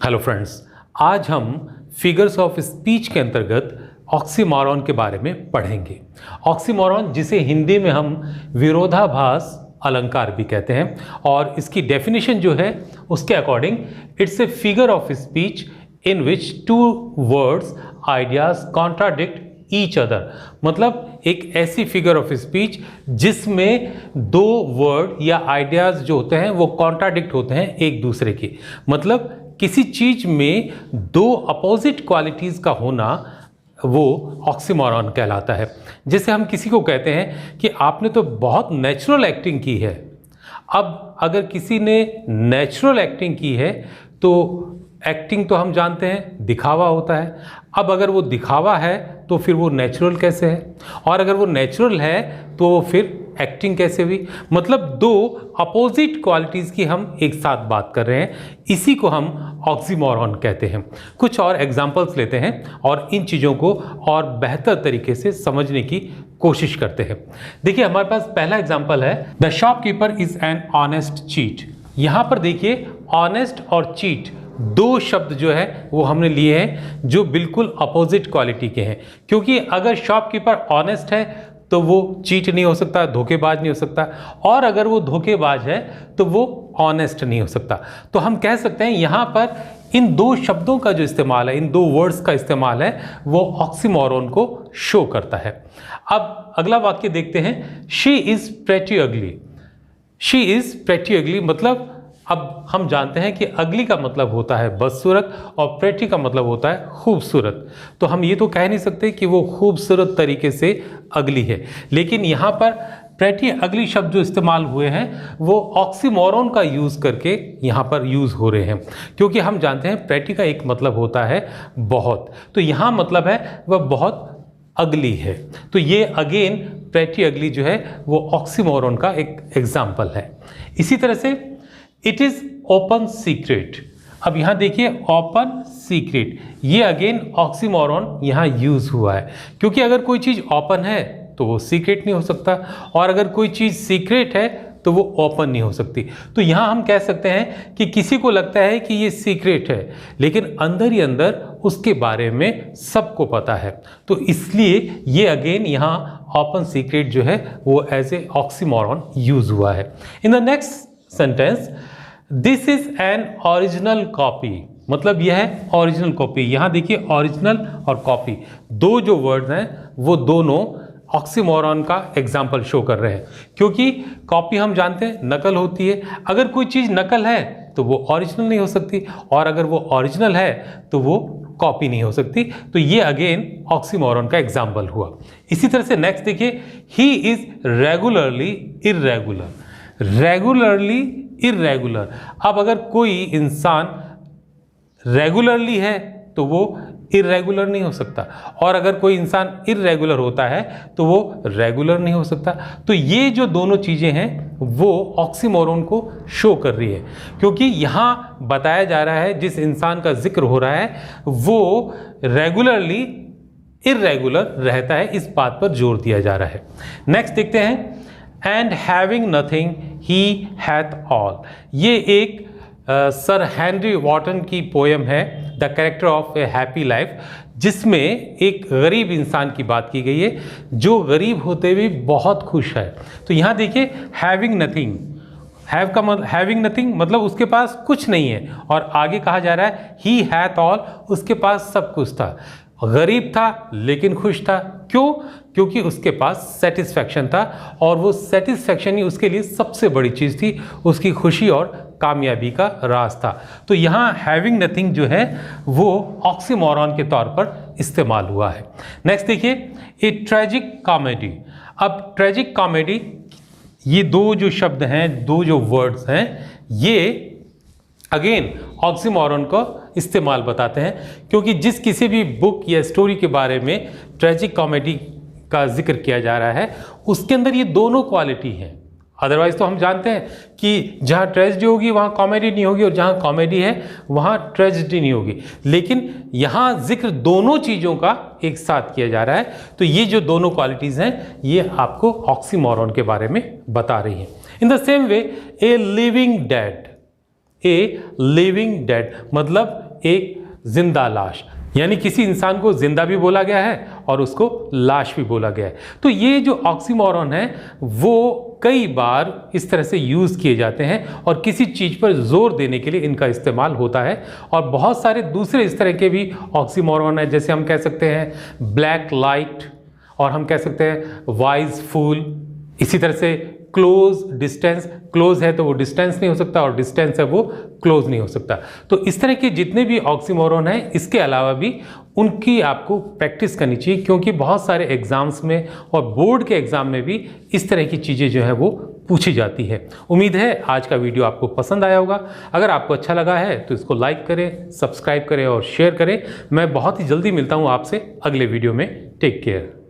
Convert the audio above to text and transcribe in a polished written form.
Hello friends, आज हम figures of speech के अंतर्गत ऑक्सीमोरॉन के बारे में पढ़ेंगे। ऑक्सीमोरॉन, जिसे हिंदी में हम विरोधाभास अलंकार भी कहते हैं, और इसकी डेफिनेशन जो है उसके according it's a figure of speech in which two words ideas contradict each other. मतलब एक ऐसी फिगर ऑफ स्पीच जिसमें दो वर्ड या आइडियाज जो होते हैं वो कॉन्ट्राडिक्ट होते हैं एक दूसरे के। मतलब किसी चीज में दो अपोजिट क्वालिटीज का होना वो ऑक्सीमोरॉन कहलाता है। जैसे हम किसी को कहते हैं कि आपने तो बहुत नेचुरल एक्टिंग की है। अब अगर किसी ने नेचुरल एक्टिंग की है तो एक्टिंग तो हम जानते हैं दिखावा होता है। अब अगर वो दिखावा है तो फिर वो नेचुरल कैसे है, और अगर वो नेचुरल है तो फिर एक्टिंग कैसे हुई। मतलब दो अपोजिट क्वालिटीज़ की हम एक साथ बात कर रहे हैं, इसी को हम ऑक्सीमोरॉन कहते हैं। कुछ और एग्जांपल्स लेते हैं और इन चीज़ों को और बेहतर तरीके से समझने की कोशिश करते हैं। देखिए, हमारे पास पहला एग्जाम्पल है, the shopkeeper is an honest cheat. यहाँ पर देखिए, ऑनेस्ट और चीट दो शब्द जो है वो हमने लिए हैं जो बिल्कुल अपोजिट क्वालिटी के हैं। क्योंकि अगर शॉपकीपर ऑनेस्ट है तो वो चीट नहीं हो सकता, धोखेबाज नहीं हो सकता, और अगर वो धोखेबाज है तो वो ऑनेस्ट नहीं हो सकता। तो हम कह सकते हैं यहाँ पर इन दो शब्दों का जो इस्तेमाल है, इन दो वर्ड्स का इस्तेमाल है, वो ऑक्सीमोरॉन को शो करता है। अब अगला वाक्य देखते हैं, शी इज प्रेटी अगली। शी इज प्रेटी अगली मतलब अब हम जानते हैं कि अगली का मतलब होता है बदसूरत और प्रेटी का मतलब होता है खूबसूरत। तो हम ये तो कह नहीं सकते कि वो खूबसूरत तरीके से अगली है, लेकिन यहाँ पर प्रेटी अगली शब्द जो इस्तेमाल हुए हैं वो ऑक्सीमोरॉन का यूज़ करके यहाँ पर यूज़ हो रहे हैं। क्योंकि हम जानते हैं प्रेटी का एक मतलब होता है बहुत, तो यहाँ मतलब है वह बहुत अगली है। तो ये अगेन प्रेटी अगली जो है वो ऑक्सीमोरॉन का एक एग्जाम्पल है। इसी तरह से इट इज ओपन सीक्रेट। अब यहां देखिए, ओपन सीक्रेट, ये अगेन ऑक्सीमोरॉन यहां यूज हुआ है। क्योंकि अगर कोई चीज ओपन है तो वो सीक्रेट नहीं हो सकता, और अगर कोई चीज सीक्रेट है तो वो ओपन नहीं हो सकती। तो यहां हम कह सकते हैं कि किसी को लगता है कि ये सीक्रेट है, लेकिन अंदर ही अंदर उसके बारे में सबको पता है। तो इसलिए ये अगेन यहां ओपन सीक्रेट जो है वो एज ए ऑक्सीमोरॉन यूज हुआ है। In the next sentence, this is an original copy. मतलब यह है ओरिजिनल कॉपी। यहां देखिए, ओरिजिनल और कॉपी दो जो वर्ड्स हैं वो दोनों ऑक्सीमोरॉन का एग्जाम्पल शो कर रहे हैं। क्योंकि कॉपी हम जानते हैं नकल होती है, अगर कोई चीज़ नकल है तो वो ओरिजिनल नहीं हो सकती, और अगर वो ओरिजिनल है तो वो कॉपी नहीं हो सकती। तो ये अगेन ऑक्सीमोरॉन का एग्जाम्पल हुआ। इसी तरह से नेक्स्ट देखिए, he is regularly irregular. Regularly irregular, अब अगर कोई इंसान रेगुलरली है तो वो इर्रेगुलर नहीं हो सकता, और अगर कोई इंसान इर्रेगुलर होता है तो वो रेगुलर नहीं हो सकता। तो ये जो दोनों चीज़ें हैं वो ऑक्सीमोरॉन को शो कर रही है। क्योंकि यहाँ बताया जा रहा है, जिस इंसान का जिक्र हो रहा है वो रेगुलरली इर्रेगुलर रहता है, इस बात पर जोर दिया जा रहा है। नेक्स्ट देखते हैं, and having nothing he hath all. ये एक सर हेनरी वॉटन की पोएम है, the character of A happy life, जिसमें एक गरीब इंसान की बात की गई है जो गरीब होते हुए बहुत खुश है। तो यहाँ देखिए, हैविंग नथिंग, हैव का मतलब हैविंग नथिंग मतलब उसके पास कुछ नहीं है, और आगे कहा जा रहा है ही हैथ ऑल, उसके पास सब कुछ था। गरीब था लेकिन खुश था। क्यों? क्योंकि उसके पास सेटिस्फैक्शन था, और वो सेटिस्फैक्शन ही उसके लिए सबसे बड़ी चीज़ थी, उसकी खुशी और कामयाबी का राज था। तो यहाँ हैविंग नथिंग जो है वो ऑक्सीमोरॉन के तौर पर इस्तेमाल हुआ है। नेक्स्ट देखिए, ए ट्रेजिक कॉमेडी। अब ट्रेजिक कॉमेडी, ये दो जो शब्द हैं, दो जो वर्ड्स हैं, ये अगेन ऑक्सीमोरॉन को इस्तेमाल बताते हैं। क्योंकि जिस किसी भी बुक या स्टोरी के बारे में ट्रेजिक कॉमेडी का जिक्र किया जा रहा है उसके अंदर ये दोनों क्वालिटी हैं। अदरवाइज तो हम जानते हैं कि जहाँ ट्रेजेडी होगी वहाँ कॉमेडी नहीं होगी, और जहाँ कॉमेडी है वहाँ ट्रेजेडी नहीं होगी। लेकिन यहाँ जिक्र दोनों चीज़ों का एक साथ किया जा रहा है। तो ये जो दोनों क्वालिटीज़ हैं ये आपको ऑक्सीमोरॉन के बारे में बता रही हैं। In the same way, a living dead, a living dead मतलब एक जिंदा लाश, यानी किसी इंसान को जिंदा भी बोला गया है और उसको लाश भी बोला गया है। तो ये जो ऑक्सीमोरॉन है वो कई बार इस तरह से यूज़ किए जाते हैं और किसी चीज़ पर जोर देने के लिए इनका इस्तेमाल होता है। और बहुत सारे दूसरे इस तरह के भी ऑक्सीमोरॉन है, जैसे हम कह सकते हैं ब्लैक लाइट, और हम कह सकते हैं वाइज फूल। इसी तरह से क्लोज डिस्टेंस, क्लोज है तो वो डिस्टेंस नहीं हो सकता और डिस्टेंस है वो क्लोज नहीं हो सकता। तो इस तरह के जितने भी ऑक्सीमोरॉन हैं, इसके अलावा भी उनकी आपको प्रैक्टिस करनी चाहिए, क्योंकि बहुत सारे एग्जाम्स में और बोर्ड के एग्जाम में भी इस तरह की चीज़ें जो है वो पूछी जाती है। उम्मीद है आज का वीडियो आपको पसंद आया होगा। अगर आपको अच्छा लगा है तो इसको लाइक करें, सब्सक्राइब करें और शेयर करें। मैं बहुत ही जल्दी मिलता हूँ आपसे अगले वीडियो में। Take care.